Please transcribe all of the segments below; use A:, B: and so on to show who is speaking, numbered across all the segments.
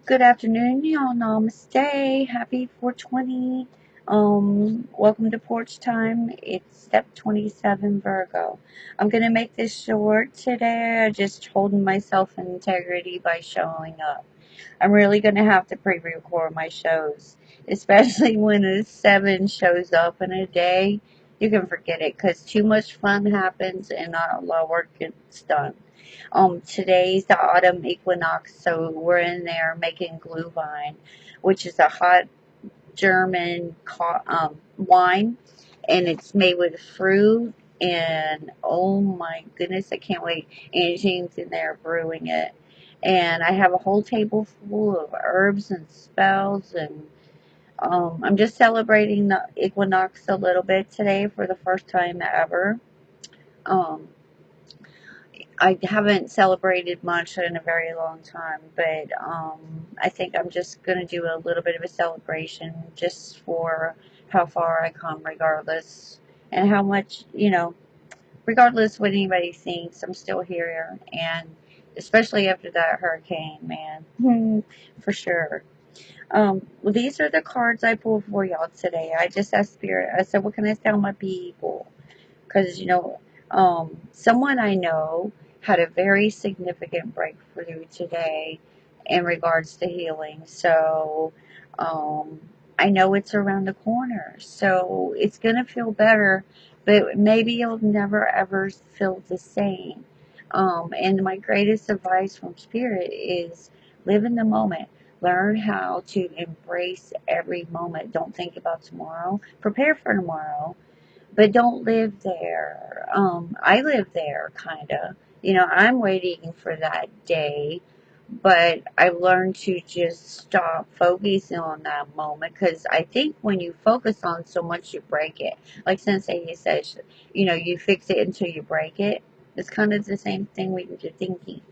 A: Good afternoon, y'all. Namaste. Happy 420. Welcome to Porch Time. It's step 27, Virgo. I'm gonna make this short today. I just holding myself in integrity by showing up. I'm really gonna have to pre-record my shows, especially when a 7 shows up in a day. You can forget it because too much fun happens and not a lot of work gets done. Today's the autumn equinox, so we're in there making glühwein, which is a hot German wine, and it's made with fruit. And oh my goodness, I can't wait. And Jane's in there brewing it, and I have a whole table full of herbs and spells, and I'm just celebrating the equinox a little bit today for the first time ever. Um, I haven't celebrated much in a very long time, but I think I'm just going to do a little bit of a celebration just for how far I come, regardless, and how much, regardless what anybody thinks, I'm still here, and especially after that hurricane, man, for sure. Well, these are the cards I pulled for y'all today. I just asked Spirit, I said, what can I tell my people? Because someone I know had a very significant breakthrough today in regards to healing. So um, I know it's around the corner, so it's gonna feel better, but maybe you'll never ever feel the same. And my greatest advice from Spirit is live in the moment. Learn how to embrace every moment. Don't think about tomorrow. Prepare for tomorrow, but don't live there. I live there, kind of. I'm waiting for that day, but I've learned to just stop focusing on that moment because I think when you focus on so much, you break it. Like Sensei says, you fix it until you break it. It's kind of the same thing with your thinking.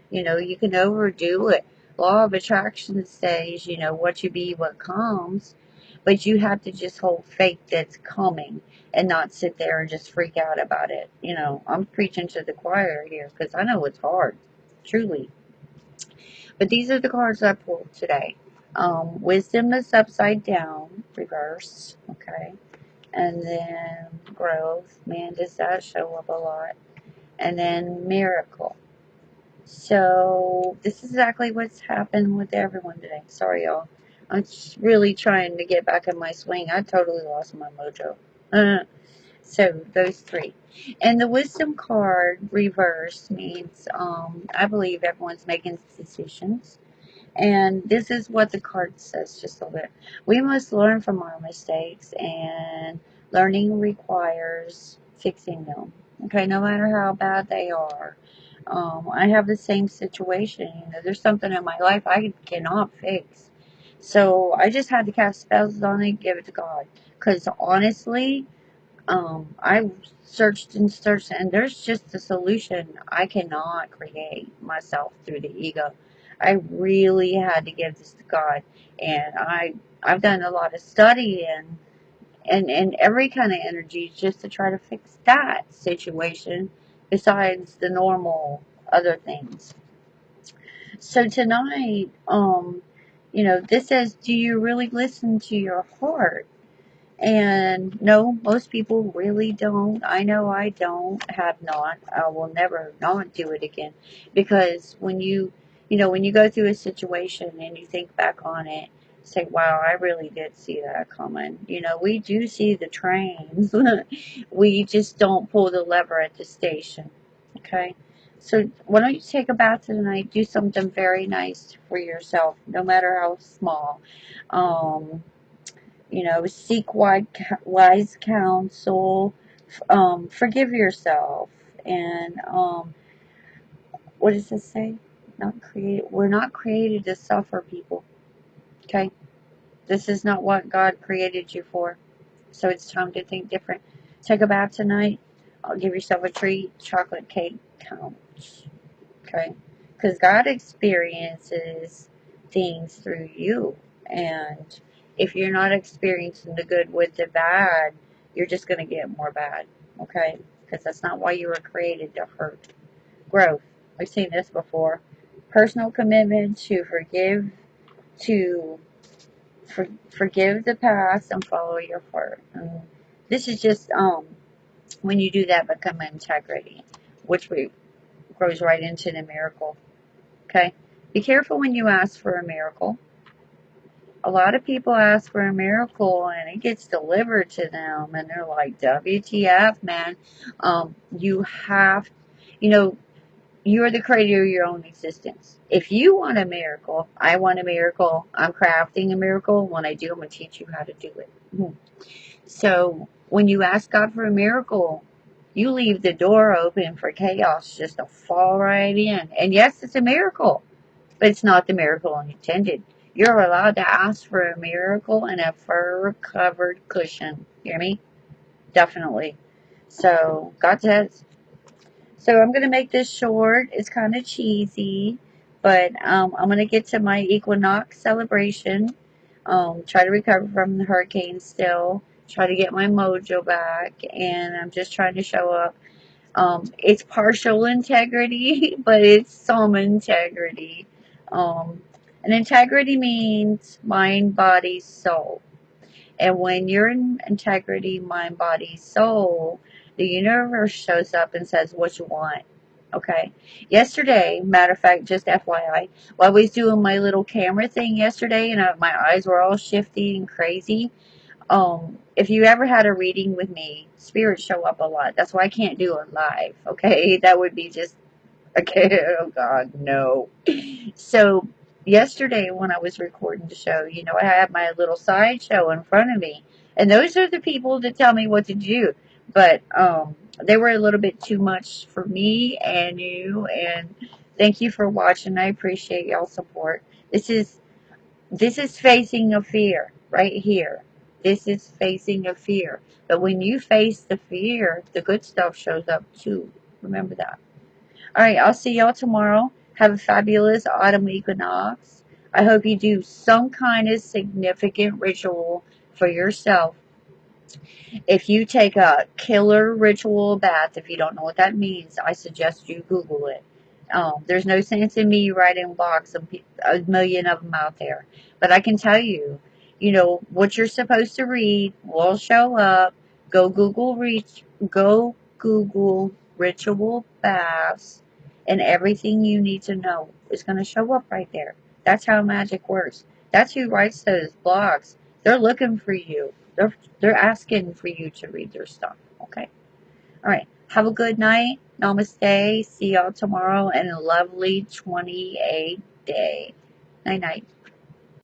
A: You can overdo it. Law of attraction says, what you be, what comes, but you have to just hold faith that's coming and not sit there and just freak out about it. I'm preaching to the choir here because I know it's hard, truly. But these are the cards I pulled today. Wisdom is upside down, reverse, okay? And then growth, man, does that show up a lot? And then miracle. So this is exactly what's happened with everyone today. Sorry, y'all. I'm just really trying to get back in my swing. I totally lost my mojo. So those three. And the wisdom card reverse means I believe everyone's making decisions. And this is what the card says just a little bit. We must learn from our mistakes, and learning requires fixing them. Okay, no matter how bad they are. I have the same situation. There's something in my life I cannot fix. So I just had to cast spells on it, give it to God. Because honestly, I searched and searched, and there's just a solution I cannot create myself through the ego. I really had to give this to God, and I've done a lot of study and every kind of energy just to try to fix that situation, besides the normal other things. So tonight, this says, do you really listen to your heart? And no, most people really don't. I know I don't, have not. I will never not do it again. Because when you go through a situation and you think back on it, say, wow, I really did see that coming. We do see the trains. We just don't pull the lever at the station. Okay? So why don't you take a bath tonight? Do something very nice for yourself, no matter how small. Um, seek wise counsel, forgive yourself, and what does this say? Not created. We're not created to suffer, people. Okay, this is not what God created you for. So it's time to think different. Take a bath tonight. Give yourself a treat. Chocolate cake counts. Okay, because God experiences things through you, and if you're not experiencing the good with the bad, you're just going to get more bad. Okay, because that's not why you were created, to hurt. Growth, we've seen this before. Personal commitment to forgive to forgive the past and follow your heart. This is just when you do that, become integrity, which grows right into the miracle. Okay, be careful when you ask for a miracle. A lot of people ask for a miracle and it gets delivered to them, and they're like, "WTF, man?" You have, you know, you're the creator of your own existence. If you want a miracle, I want a miracle. I'm crafting a miracle. When I do, I'm going to teach you how to do it. So when you ask God for a miracle, you leave the door open for chaos just to fall right in. And yes, it's a miracle, but it's not the miracle intended. You're allowed to ask for a miracle in a fur covered cushion. You hear me? Definitely. So God says, so I'm going to make this short. It's kind of cheesy, but I'm going to get to my Equinox celebration. Try to recover from the hurricane still. Try to get my mojo back. And I'm just trying to show up. It's partial integrity, but it's some integrity. And integrity means mind, body, soul. And when you're in integrity, mind, body, soul, the universe shows up and says what you want. Okay. Yesterday, matter of fact, just FYI, while I was doing my little camera thing yesterday, and my eyes were all shifty and crazy. If you ever had a reading with me, spirits show up a lot. That's why I can't do it live. Okay, that would be just okay. Oh God, no. So yesterday when I was recording the show, I had my little sideshow in front of me, and those are the people that tell me what to do. But they were a little bit too much for me and you. And thank you for watching. I appreciate y'all's support. This is facing a fear right here. This is facing a fear. But when you face the fear, the good stuff shows up too. Remember that. All right, I'll see y'all tomorrow. Have a fabulous autumn equinox. I hope you do some kind of significant ritual for yourself. If you take a killer ritual bath, if you don't know what that means, I suggest you Google it. There's no sense in me writing blogs, a million of them out there. But I can tell you, what you're supposed to read will show up. Go Google go Google ritual baths, and everything you need to know is going to show up right there. That's how magic works. That's who writes those blogs. They're looking for you. They're asking for you to read their stuff. Okay. All right. Have a good night. Namaste. See y'all tomorrow and a lovely 28 day. Night night.